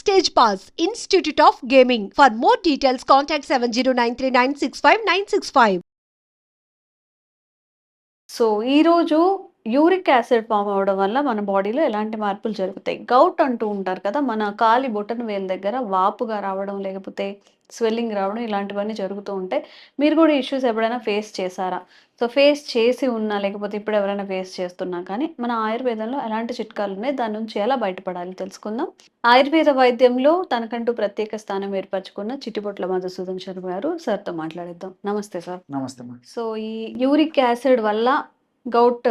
Stage Pass, Institute of Gaming. For more details, contact 7093965965965. So ఈరోజు uric acid form అవ్వడం వల్ల మన బాడీలో ఎలాంటి మార్పులు జరుగుతాయి? గౌట్ అంటూ ఉంటారు కదా! మన కాలి బొటన వేలు దగ్గర వాపుగా రావడం, లేకపోతే స్వెల్లింగ్ రావడం ఇలాంటివన్నీ జరుగుతూ ఉంటాయి. మీరు కూడా ఇష్యూస్ ఎప్పుడైనా ఫేస్ చేశారా? సో ఫేస్ చేసి ఉన్నా, లేకపోతే ఇప్పుడు ఎవరైనా ఫేస్ చేస్తున్నా కానీ మన ఆయుర్వేదంలో ఎలాంటి చిట్కాలున్నాయి? దాని నుంచి ఎలా బయటపడాలి తెలుసుకుందాం. ఆయుర్వేద వైద్యంలో తనకంటూ ప్రత్యేక స్థానం ఏర్పరచుకున్న చిట్టిపొట్ల మధుసూదన్ శర్మ గారు. సార్‌తో మాట్లాడేద్దాం. నమస్తే సార్. నమస్తే అమ్మా. సో ఈ యూరిక్ యాసిడ్ వల్ల గౌట్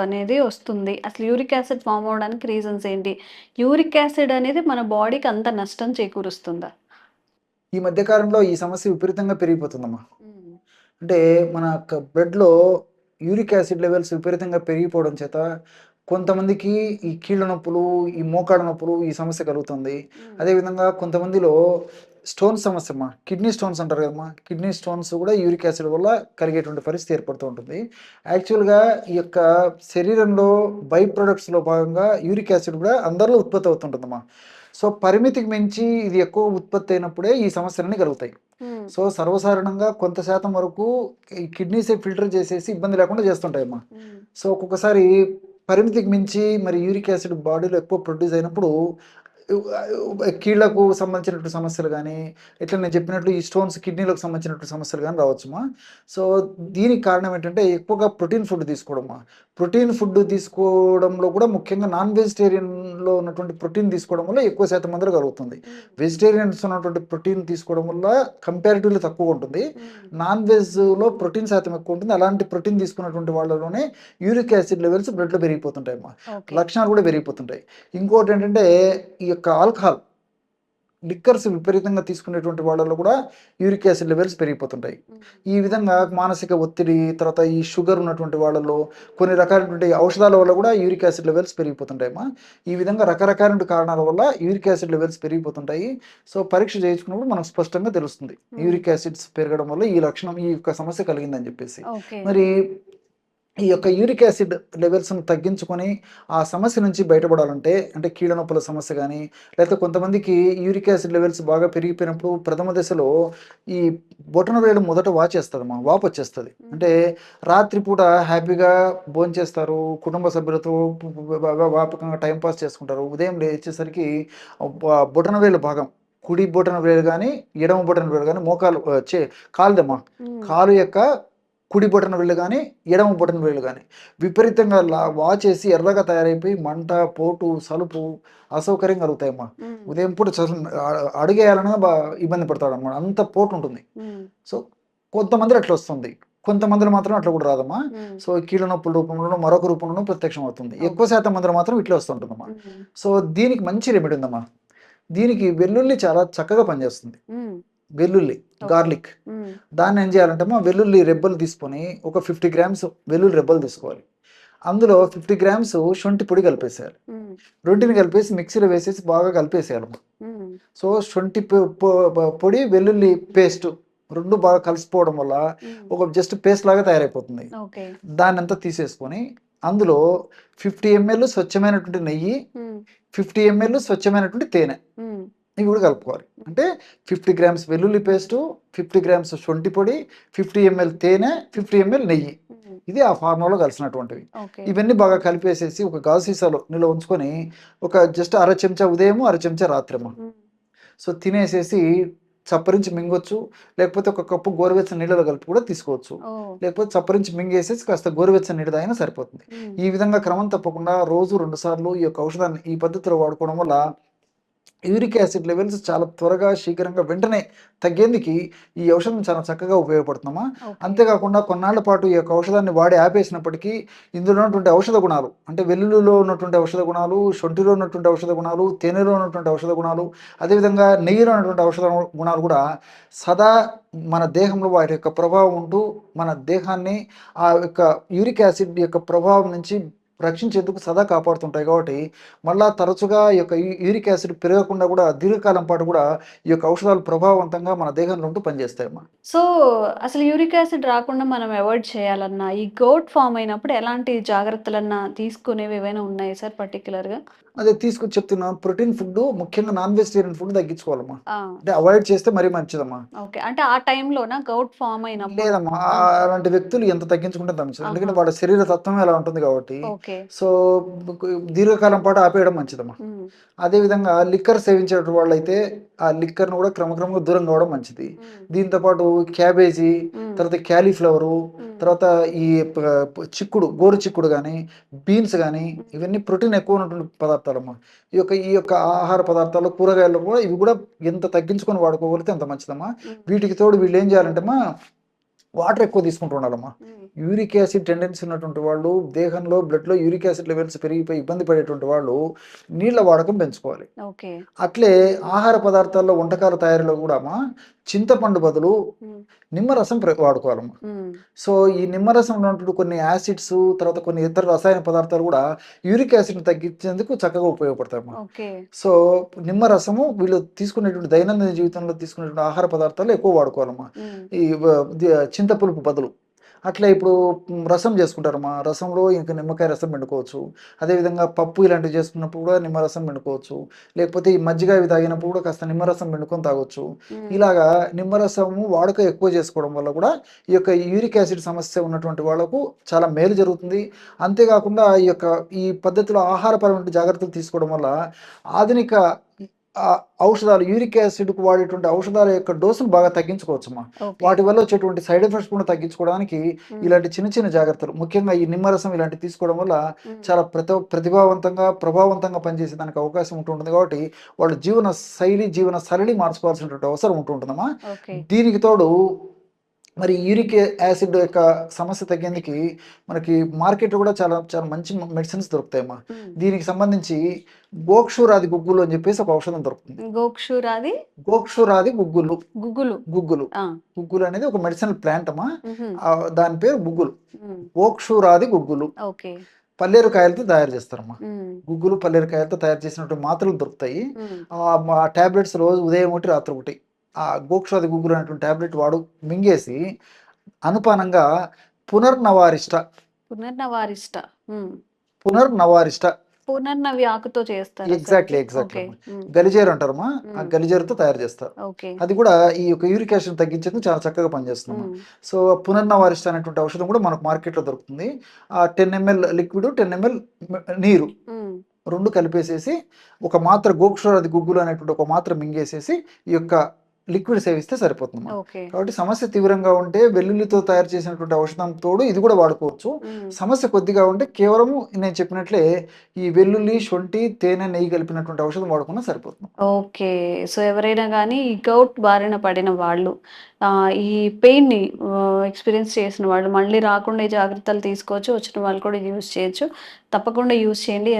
అనేది వస్తుంది. అసలు యూరిక్ యాసిడ్ ఫార్మ్ అవ్వడానికి రీజన్స్ ఏంటి? యూరిక్ యాసిడ్ అనేది మన బాడీకి అంత నష్టం చేకూరుస్తుందా? ఈ మధ్య కాలంలో ఈ సమస్య విపరీతంగా పెరిగిపోతుందమ్మా. హ్మ్. అంటే మన బ్లడ్‌లో యూరిక్ యాసిడ్ లెవెల్స్ విపరీతంగా పెరిగిపోవడం చేత కొంతమందికి ఈ కీళ్ళ నొప్పులు, ఈ మోకాళ్ళ నొప్పులు ఈ సమస్య కలుగుతుంది. హ్మ్. అదేవిధంగా కొంతమందిలో స్టోన్స్ సమస్య అమ్మా. కిడ్నీ స్టోన్స్ అంటారు కదమ్మా! కిడ్నీ స్టోన్స్ కూడా యూరిక్ యాసిడ్ వల్ల కలిగేటువంటి పరిస్థితి ఏర్పడుతూ ఉంటుంది. యాక్చువల్‌గా ఈ యొక్క శరీరంలో బై ప్రొడక్ట్స్‌లో భాగంగా యూరిక్ యాసిడ్ కూడా అందరిలో ఉత్పత్తి అవుతుంటుందమ్మా. సో, పరిమితికి మించి ఇది ఎక్కువ ఉత్పత్తి అయినప్పుడే ఈ సమస్యలన్నీ కలుగుతాయి. హ్మ్. సో, సర్వసాధారణంగా కొంత శాతం వరకు ఈ కిడ్నీసే ఫిల్టర్ చేసేసి ఇబ్బంది లేకుండా చేస్తుంటాయమ్మా. హ్మ్. సో, ఒక్కొక్కసారి పరిమితికి మించి మరి యూరిక్ యాసిడ్ బాడీలో ఎక్కువ ప్రొడ్యూస్ అయినప్పుడు కీళ్ళకు సంబంధించినటువంటి సమస్యలు గానీ, ఇట్లా నేను చెప్పినట్లు ఈ స్టోన్స్ కిడ్నీలకు సంబంధించినటువంటి సమస్యలు గానీ రావచ్చుమా. సో, దీనికి కారణం ఏంటంటే ఎక్కువగా ప్రోటీన్ ఫుడ్ తీసుకోవడమా. ప్రోటీన్ ఫుడ్ తీసుకోవడంలో కూడా ముఖ్యంగా నాన్ వెజిటేరియన్‌లో ఉన్నటువంటి ప్రోటీన్ తీసుకోవడం వల్ల ఎక్కువ శాతం మందిలో కలుగుతుంది. హ్మ్. వెజిటేరియన్స్ ఉన్నటువంటి ప్రోటీన్ తీసుకోవడం వల్ల కంపారిటివ్‌లీ తక్కువగా ఉంటుంది. హ్మ్. నాన్ వెజ్‌లో ప్రోటీన్ శాతం ఎక్కువ ఉంటుంది. అలాంటి ప్రోటీన్ తీసుకున్నటువంటి వాళ్ళలోనే యూరిక్ యాసిడ్ లెవెల్స్ బ్లడ్‌లో పెరిగిపోతుంటాయమ్మా. ఓకే. లక్షణాలు కూడా పెరిగిపోతుంటాయి. ఇంకోటేంటంటే ఈ యొక్క ఆల్కహాల్, లిక్కర్స్ విపరీతంగా తీసుకునేటువంటి వాళ్ళలో కూడా యూరిక్ యాసిడ్ లెవెల్స్ పెరిగిపోతుంటాయి. హ్మ్. ఈ విధంగా మానసిక ఒత్తిడి, తర్వాత ఈ షుగర్ ఉన్నటువంటి వాళ్ళలో కొన్ని రకాలైనటువంటి ఔషధాల వల్ల కూడా యూరిక్ యాసిడ్ లెవెల్స్ పెరిగిపోతుంటాయమ్మా. ఈ విధంగా రకరకాలైన కారణాల వల్ల యూరిక్ యాసిడ్ లెవెల్స్ పెరిగిపోతుంటాయి. సో, పరీక్ష చేయించుకున్నప్పుడు మనకు స్పష్టంగా తెలుస్తుంది. హ్మ్. యూరిక్ యాసిడ్స్ పెరగడం వల్ల ఈ లక్షణం, ఈ యొక్క సమస్య కలిగిందని చెప్పేసి. ఓకే. మరి ఈ యొక్క యూరిక్ యాసిడ్ లెవెల్స్‌ను తగ్గించుకొని, ఆ సమస్య నుంచి బయటపడాలంటే, అంటే కీళ్ళ నొప్పుల సమస్య గానీ, లేకపోతే కొంతమందికి యూరిక్ యాసిడ్ లెవెల్స్ బాగా పెరిగిపోయినప్పుడు ప్రథమ దశలో ఈ బొటనవేలు మొదట వాచేస్తదమ్మా. వాపొచ్చేస్తది. హ్మ్. అంటే రాత్రిపూట హ్యాపీగా భోంచేస్తారు. కుటుంబ సభ్యులతో బాగా వ్యాపకంగా టైమ్ పాస్ చేసుకుంటారు. ఉదయం లేచేసరికి బొటనవేలు భాగం, కుడి బొటన వేలు గానీ, ఎడమ బొటన వేలు గానీ, మోకాలు కాలుదమ్మా. హ్మ్. కాలు యొక్క కుడి బొటన వేళ్ళు గానీ, ఎడమ బొటన వేళ్ళు గానీ విపరీతంగా వాచేసి ఎర్రగా తయారైపోయి మంట, పోటు, సలుపు అసౌకర్యం కలుగుతాయమ్మా. హ్మ్. ఉదయం పూట అడుగేయాలన్నా ఇబ్బంది పడతాడన్నమాట. అంత పోటుంటుంది. హ్మ్. సో, కొంతమందిలో అట్లొస్తుంది. కొంతమందిలో మాత్రం అట్లా కూడా రాదమ్మా. హ్మ్. సో, కీళ్ళ నొప్పుల రూపంలోనో, మరొక రూపంలోనో ప్రత్యక్షమవుతుంది. ఎక్కువ ఓకే. శాతం మందిలో మాత్రం ఇట్లే వస్తుంటుందమ్మా. హ్మ్. సో, దీనికి మంచి రెమెడీ ఉందమ్మా. దీనికి వెల్లుల్లి చాలా చక్కగా పనిచేస్తుంది. హ్మ్. వెల్లుల్లి, ఓకే. గార్లిక్. హ్మ్. దాన్నేం చేయాలంటేమా వెల్లుల్లి రెబ్బలు తీసుకొని ఒక 50 గ్రామ్స్ వెల్లుల్లి రెబ్బలు తీసుకోవాలి. అందులో 50 గ్రామ్స్ శొంఠి పొడి కలిపేసేయాలి. హ్మ్. రెండిని కలిపేసి మిక్సీలో వేసేసి బాగా కలిపేసేయాలమ్మా. హ్మ్. సో, శొంఠి పొ పొ పొడి, వెల్లుల్లి పేస్ట్ 2 బాగా కలిసిపోవడం వల్ల హ్మ్. ఒక జస్ట్ పేస్ట్ లాగా తయారైపోతుంది. ఓకే. దాన్నంతా తీసేసుకొని అందులో 50 ఎంఎల్ స్వచ్ఛమైనటువంటి నెయ్యి, హ్మ్. 50 ఎంఎల్ స్వచ్ఛమైనటువంటి తేనె హ్మ్. ఇవి కూడా కలుపుకోవాలి. అంటే 50 గ్రామ్స్ వెల్లుల్లి పేస్టు, 50 గ్రామ్స్ శొంఠి పొడి, 50 ఎంఎల్ తేనె, 50 ఎంఎల్ నెయ్యి. హ్మ్. ఇది ఆ ఫార్ములాలో కలిసినటువంటివి. ఓకే. ఇవన్నీ బాగా కలిపేసేసి ఒక గాజు సీసాలో నిల్వ ఉంచుకొని ఒక జస్ట్ అర చెంచా ఉదయము, అర చెంచా రాత్రమ్మా. హ్మ్. సో, తినేసేసి చప్పరించి మింగొచ్చు. లేకపోతే ఒక కప్పు గోరువెచ్చని నీళ్ళలో కలిపి కూడా తీసుకోవచ్చు. ఓహ్! లేకపోతే చప్పరించి మింగేసేసి కాస్త గోరువెచ్చని నీళ్ళు తాగినా సరిపోతుంది. హ్మ్. ఈ విధంగా క్రమం తప్పకుండా రోజు 2 సార్లు ఈ యొక్క ఔషధాన్ని ఈ పద్ధతిలో వాడుకోవడం వల్ల యూరిక్ యాసిడ్ లెవెల్స్ చాలా త్వరగా, శీఘ్రంగా, వెంటనే తగ్గేందుకు ఈ ఔషధం చాలా చక్కగా ఉపయోగపడుతుందమ్మా. ఓకే. అంతేకాకుండా కొన్నాళ్ల పాటు ఈ యొక్క ఔషధాన్ని వాడి ఆపేసినప్పటికీ ఇందులో ఉన్నటువంటి ఔషధ గుణాలు, అంటే వెల్లుల్లిలో ఉన్నటువంటి ఔషధ గుణాలు, శొంఠిలో ఉన్నటువంటి ఔషధ గుణాలు, తేనెలో ఉన్నటువంటి ఔషధ గుణాలు, అదేవిధంగా నెయ్యిలో ఉన్నటువంటి ఔషధ గుణాలు కూడా సదా మన దేహంలో వాటి యొక్క ప్రభావం ఉంటూ మన దేహాన్ని ఆ యొక్క యూరిక్ యాసిడ్ యొక్క ప్రభావం నుంచి రక్షించేందుకు సదా కాపాడుతుంటాయి కాబట్టి మళ్ళా తరచుగా ఈ యొక్క యూరిక్ యాసిడ్ పెరగకుండా కూడా దీర్ఘకాలం పాటు కూడా ఈ యొక్క ఔషధాలు ప్రభావవంతంగా మన దేహంలో ఉంటూ పనిచేస్తాయమ్మా. సో, అసలు యూరిక్ యాసిడ్ రాకుండా మనం అవాయిడ్ చేయాలన్నా, ఈ గౌట్ ఫార్మ్ అయినప్పుడు ఎలాంటి జాగ్రత్తలన్నా తీసుకునేవి ఏవైనా ఉన్నాయా సార్ పర్టిక్యులర్‌గా? అదే తీసుకొచ్చి చెప్తున్నా, ప్రోటీన్ ఫుడ్ ముఖ్యంగా నాన్ వెజిటేరియన్ ఫుడ్ తగ్గించుకోవాలమ్మా. ఆ! అంటే అవాయిడ్ చేస్తే మరీ మంచిదమ్మా. ఓకే. అంటే ఆ టైంలోనా గౌట్ ఫార్మ్ అయినప్పుడు? లేదమ్మా. ఆ! అలాంటి వ్యక్తులు ఎంత తగ్గించుకుంటే అంత మంచిది. ఎందుకంటే ఆహా! వాళ్ళ శరీర తత్వమే అలా ఉంటుంది కాబట్టి. ఓకే. సో, దీర్ఘకాలం పాటు ఆపేయడం మంచిదమ్మా. హ్మ్. అదేవిధంగా లిక్కర్ సేవించే వాళ్ళైతే ఆ లిక్కర్‌ని కూడా క్రమక్రమంగా దూరం కావడం మంచిది. హ్మ్. దీంతో పాటు క్యాబేజీ, హ్మ్. తర్వాత క్యాలీఫ్లవరు, హ్మ్. తర్వాత ఈ ప ప చిక్కుడు, గోరు చిక్కుడు గానీ, బీన్స్ గానీ, హ్మ్. ఇవన్నీ ప్రోటీన్ ఎక్కువ ఉన్నటువంటి పదార్థాలమ్మా. ఈ యొక్క ఆహార పదార్థాలు, కూరగాయలు కూడా ఇవి కూడా ఎంత తగ్గించుకొని వాడుకోగలిగితే అంత మంచిదమ్మా. హ్మ్. వీటికి తోడు వీళ్ళేం చేయాలంటేమ్మా, వాటర్ ఎక్కువ తీసుకుంటూ ఉండాలమ్మా. హ్మ్. యూరిక్ యాసిడ్ టెండెన్సీ ఉన్నటువంటి వాళ్ళు, దేహంలో బ్లడ్‌లో యూరిక్ యాసిడ్ లెవెల్స్ పెరిగిపోయి ఇబ్బంది పడేటువంటి వాళ్ళు నీళ్ళ వాడకం పెంచుకోవాలి. ఓకే. అట్లే ఆహార పదార్థాల్లో, వంటకాల తయారీలో గూడామా చింతపండు బదులు హ్మ్. నిమ్మరసం వాడుకోవాలమ్మా. హ్మ్. సో, ఈ నిమ్మరసంలో ఉన్నటువంటి కొన్ని యాసిడ్స్, తర్వాత కొన్ని ఇతర రసాయన పదార్థాలు గూడా యూరిక్ యాసిడ్‌ని తగ్గించేందుకు చక్కగా ఉపయోగపడతాయమ్మా. ఓకే. సో, నిమ్మరసము వీళ్ళు తీసుకునేటువంటి దైనందిన జీవితంలో తీసుకునేటువంటి ఆహార పదార్థాల్లో ఎక్కువ వాడుకోవాలమ్మా. హ్మ్. ఈ చింత పులుపు బదులు. అట్లా ఇప్పుడు రసం చేసుకుంటారమ్మా. రసంలో ఇంక నిమ్మకాయ రసం పిండుకోవచ్చు. అదేవిధంగా పప్పు ఇలాంటివి చేసుకున్నప్పుడు కూడా నిమ్మరసం పిండుకోవచ్చు. లేకపోతే ఈ మజ్జిగ ఇవి తాగినప్పుడు కూడా కాస్త నిమ్మరసం పిండుకొని తాగొచ్చు. హ్మ్. ఇలాగా నిమ్మరసము వాడుక ఎక్కువ చేసుకోవడం వల్ల కూడా ఈ యొక్క యూరిక్ యాసిడ్ సమస్య ఉన్నటువంటి వాళ్ళకు చాలా మేలు జరుగుతుంది. అంతేకాకుండా ఈ పద్ధతిలో ఆహారపరమైన జాగ్రత్తలు తీసుకోవడం వల్ల ఆధునిక ఔషధాలు, యూరిక్ యాసిడ్‌కు వాడేటువంటి ఔషధాల యొక్క డోసును బాగా తగ్గించుకోవచ్చమ్మా. ఓకే. వాటి వల్ల వచ్చేటువంటి సైడ్ ఎఫెక్ట్స్ కూడా తగ్గించుకోవడానికి హ్మ్. ఇలాంటి చిన్న చిన్న జాగ్రత్తలు, ముఖ్యంగా ఈ నిమ్మరసం ఇలాంటివి తీసుకోవడం వల్ల హ్మ్. చాలా ప్రతిభావంతంగా, ప్రభావవంతంగా పనిచేసేదానికి అవకాశం ఉంటుంటుంది కాబట్టి, వాళ్ళు జీవన శైలి, జీవన సరళి మార్చుకోవాల్సినటువంటి అవసరం ఉంటుందమ్మా. ఓకే. దీనికి తోడు మరి యూరిక్ యాసిడ్ యొక్క సమస్య తగ్గేందుకు మనకి మార్కెట్‌లో కూడా చాలా చాలా మంచి మెడిసిన్స్ దొరుకుతాయమ్మా. హ్మ్. దీనికి సంబంధించి గోక్షూరాది గుగ్గులు అని చెప్పేసి ఒక ఔషధం దొరుకుతుంది. గోక్షూరాది గోక్షూరాది గుగ్గులు. గుగ్గులు. గుగ్గులు. ఆ! గుగ్గులు అనేది ఒక మెడిసినల్ ప్లాంట్ అమ్మా. హుహు. దాని పేరు గుగ్గులు. హ్మ్. గోక్షూరాది గుగ్గులు. ఓకే. పల్లేరు కాయలతో తయారు చేస్తారమ్మా. హ్మ్. గుగ్గులు, పల్లేరు కాయలతో తయారు చేసినటువంటి మాత్రలు దొరుకుతాయి. హ్మ్. మా టాబ్లెట్స్ రోజు ఉదయం ఒకటి, రాత్రి ఒకటి. ఆ గోక్షాది గుగ్గులు అనేటువంటి టాబ్లెట్ మింగేసి అనుపానంగా పునర్నవారిష్ట, పునర్నవారిష్ట. హ్మ్. పునర్నవారిష్ట పునర్నవి ఆకుతో చేస్తారా సార్ ఎగ్జాక్ట్‌లీ, ఇది? Exactly okay. అమ్మా. హ్మ్. గలిజేరు అంటారమ్మా. ఆ హ్మ్. గలిజేరుతో తయారు చేస్తారు. ఓకే. అది కూడా ఈ యొక్క యూరిక్ యాసిడ్‌ని తగ్గించేందుకు చాలా చక్కగా పనిచేస్తుందమ్మా. హ్మ్. సో, పునర్నవారిష్ట అనేటువంటి ఔషధం కూడా మనకు మార్కెట్‌లో దొరుకుతుంది. 10 ఎంఎల్ లిక్విడ్, 10 ఎంఎల్ నీరు హ్మ్. 2 కలిపేసేసి ఒక మాత్ర గోక్షురాది గుగ్గులు అనేటువంటి ఒక మాత్ర మింగేసేసి ఈ యొక్క లిక్విడ్ సేవిస్తే సరిపోతుందమ్మా. ఓకే. కాబట్టి సమస్య తీవ్రంగా ఉంటే వెల్లుల్లితో తయారు చేసినటువంటి ఔషధం తోడు ఇది కూడా వాడుకోవచ్చు. హ్మ్. సమస్య కొద్దిగా ఉంటే కేవలము నేను చెప్పినట్లే ఈ వెల్లుల్లి, శొంఠి, తేనె, నెయ్యి కలిపినటువంటి ఔషధం వాడుకున్నా సరిపోతుంది. ఓకే. సో, ఎవరైనా గానీ ఈ గౌట్ బారిన పడిన వాళ్ళు ఈ పెయిన్‌ని ఎక్స్‌పీరియన్స్ చేసిన వాళ్ళు మళ్ళీ రాకుండా ఈ జాగ్రత్తలు తీసుకోవచ్చు. వచ్చిన వాళ్ళు కూడా యూజ్ చేయొచ్చు. తప్పకుండా యూజ్ చేయండి.